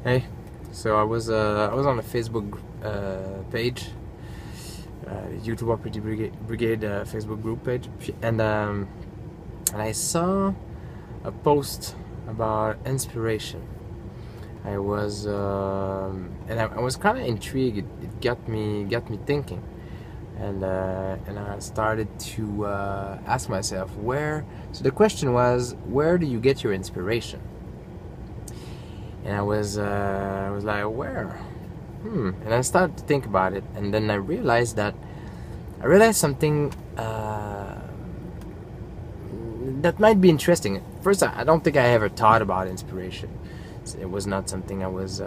Hey, so I was on a Facebook page, YouTube RPG Brigade Facebook group page, and I saw a post about inspiration. I was I was kind of intrigued. It got me thinking, and I started to ask myself where. So the question was, where do you get your inspiration? And I was like, where? And I started to think about it, and then I realized something that might be interesting. First, I don't think I ever thought about inspiration. It was not something I was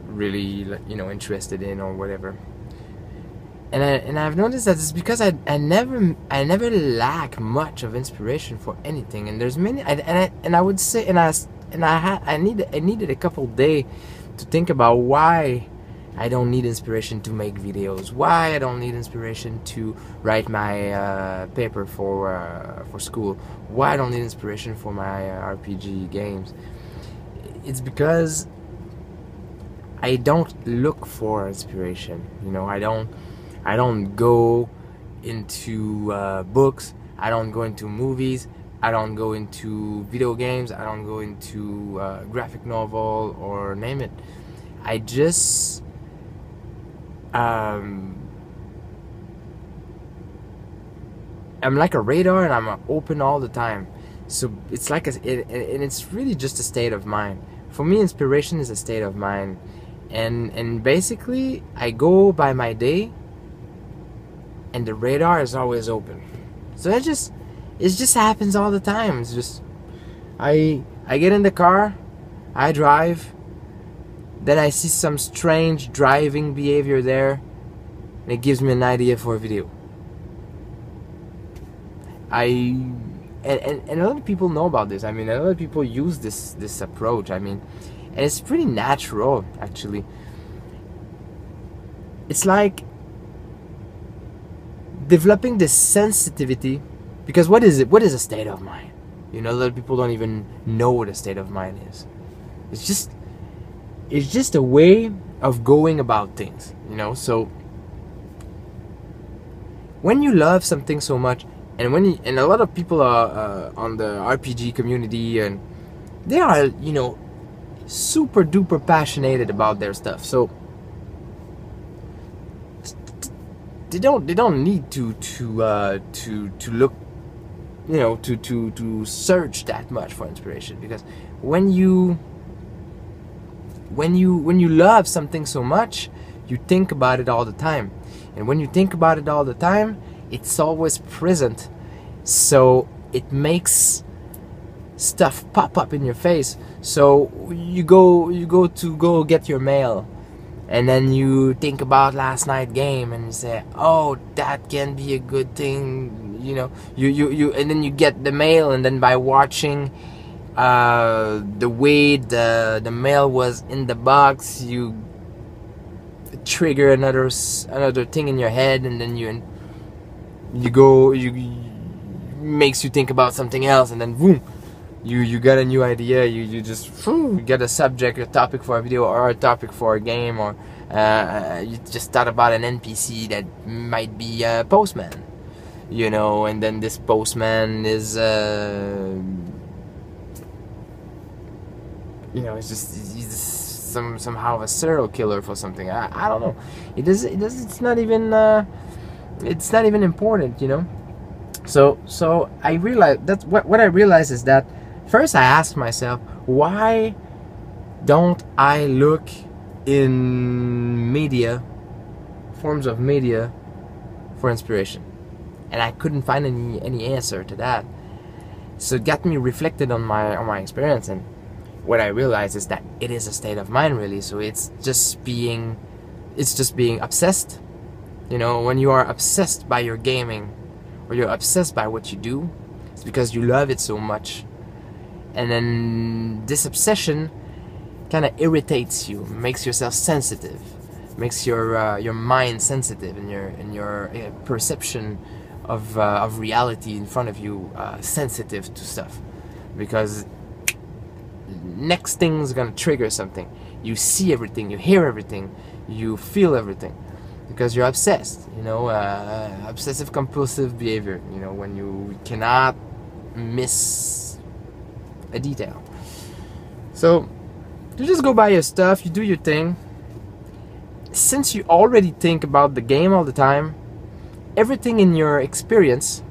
really, interested in or whatever. And I've noticed that it's because I never lack much of inspiration for anything. And there's many, I would say, I needed a couple days to think about why I don't need inspiration to make videos, why I don't need inspiration to write my paper for school, why I don't need inspiration for my RPG games. It's because I don't look for inspiration. I don't go into books. I don't go into movies. I don't go into video games. I don't go into graphic novel or name it. I just I'm like a radar, and I'm open all the time. So it's like and it's really just a state of mind. For me, inspiration is a state of mind, and basically I go by my day, and the radar is always open. So it just happens all the time. It's just I get in the car, I drive, then I see some strange driving behavior there, and it gives me an idea for a video. And a lot of people know about this. I mean, a lot of people use this approach. I mean, and it's pretty natural, actually. It's like developing this sensitivity, because what is it? What is a state of mind? A lot of people don't even know what a state of mind is. It's just a way of going about things, So when you love something so much, and a lot of people are on the RPG community, and they are, super duper passionate about their stuff. So they don't need to look, to search that much for inspiration, because when you love something so much, you think about it all the time, and when you think about it all the time, it's always present, so it makes stuff pop up in your face. So you go to get your mail, and then you think about last night's game, and you say, oh, that can be a good thing, you and then you get the mail, and then by watching the way the mail was in the box, you trigger another thing in your head, and then you makes you think about something else, and then boom, you got a new idea. You just get a subject, a topic for a video, or a topic for a game, or you just thought about an NPC that might be a postman, and then this postman is he's somehow a serial killer for something. I don't know. It's not even important, So I realized that what I realized is that first I asked myself, why don't I look in forms of media for inspiration? And I couldn't find any answer to that. So it got me reflected on my experience, and what I realized is that it is a state of mind, really. So it's just being obsessed. When you are obsessed by your gaming, or you're obsessed by what you do, it's because you love it so much. And then this obsession kind of irritates you, makes yourself sensitive, makes your mind sensitive, and your perception of reality in front of you sensitive to stuff, because next thing's gonna trigger something. You see everything, you hear everything, you feel everything, because you're obsessed. You know, obsessive compulsive behavior. You know, when you cannot miss a detail. So you just go buy your stuff, you do your thing. Since you already think about the game all the time, everything in your experience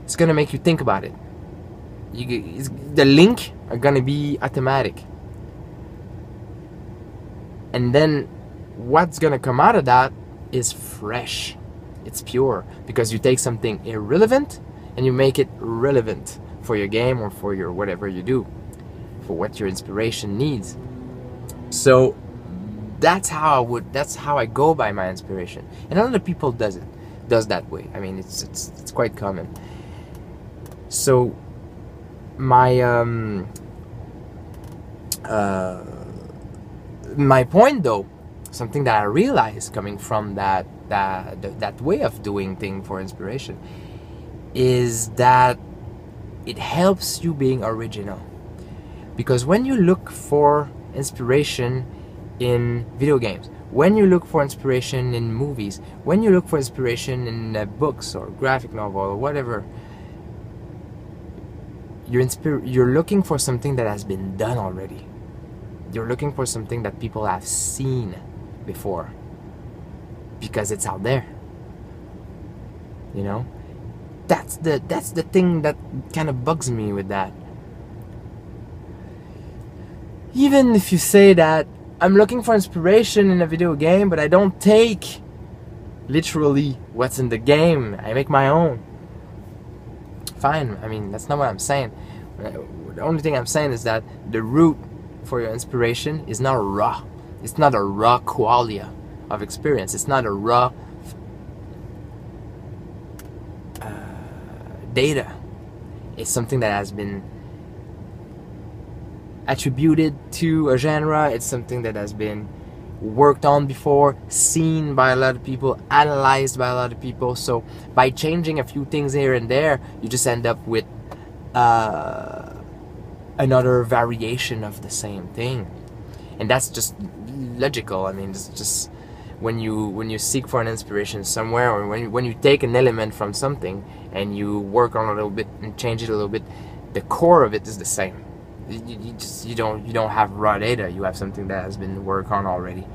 is gonna make you think about it. The link are gonna be automatic, and then what's gonna come out of that is fresh. It's pure, because you take something irrelevant and you make it relevant for your game or for your whatever you do, for what your inspiration needs. So that's how I go by my inspiration, and other people does that way. I mean, it's quite common. So my my point, though, something that I realized coming from that way of doing thing for inspiration, is that it helps you being original. Because when you look for inspiration in video games, when you look for inspiration in movies, when you look for inspiration in books or graphic novel or whatever, you're looking for something that has been done already. You're looking for something that people have seen before, because it's out there. You know, that's the thing that kind of bugs me with that. Even if you say that I'm looking for inspiration in a video game, but I don't take literally what's in the game, I make my own. Fine, I mean, that's not what I'm saying. The only thing I'm saying is that the root for your inspiration is not raw. It's not a raw qualia of experience. It's not a raw data. It's something that has been attributed to a genre. It's something that has been worked on before, seen by a lot of people, analyzed by a lot of people. So by changing a few things here and there, you just end up with another variation of the same thing. And that's just logical. I mean, it's just when you seek for an inspiration somewhere, or when you take an element from something and you work on it a little bit and change it a little bit, the core of it is the same. You don't have raw data. You have something that has been worked on already.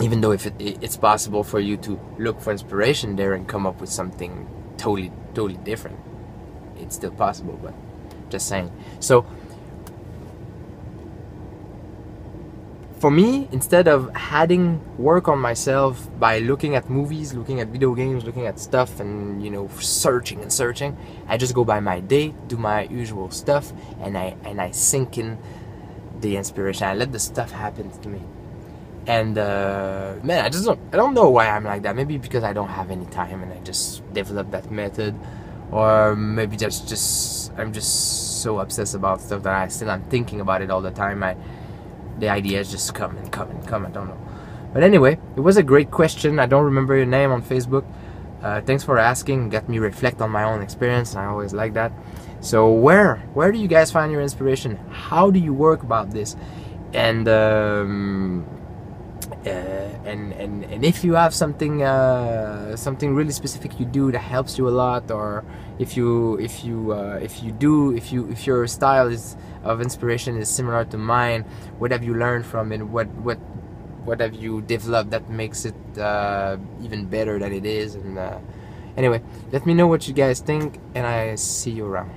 Even though if it's possible for you to look for inspiration there and come up with something totally different, it's still possible. But just saying. So for me, instead of adding work on myself by looking at movies, looking at video games, looking at stuff, and searching, I just go by my day, do my usual stuff, and I sink in the inspiration. I let the stuff happen to me. And man, I don't know why I'm like that. Maybe because I don't have any time and I just developed that method, or maybe I'm just so obsessed about stuff that I'm thinking about it all the time. The ideas just come. I don't know. But anyway, it was a great question. I don't remember your name on Facebook. Thanks for asking. Got me reflect on my own experience, and I always like that. So where do you guys find your inspiration? How do you work about this? And if you have something really specific you do that helps you a lot, or if your style of inspiration is similar to mine, what have you learned from it? What have you developed that makes it even better than it is? And anyway, let me know what you guys think, and I see you around.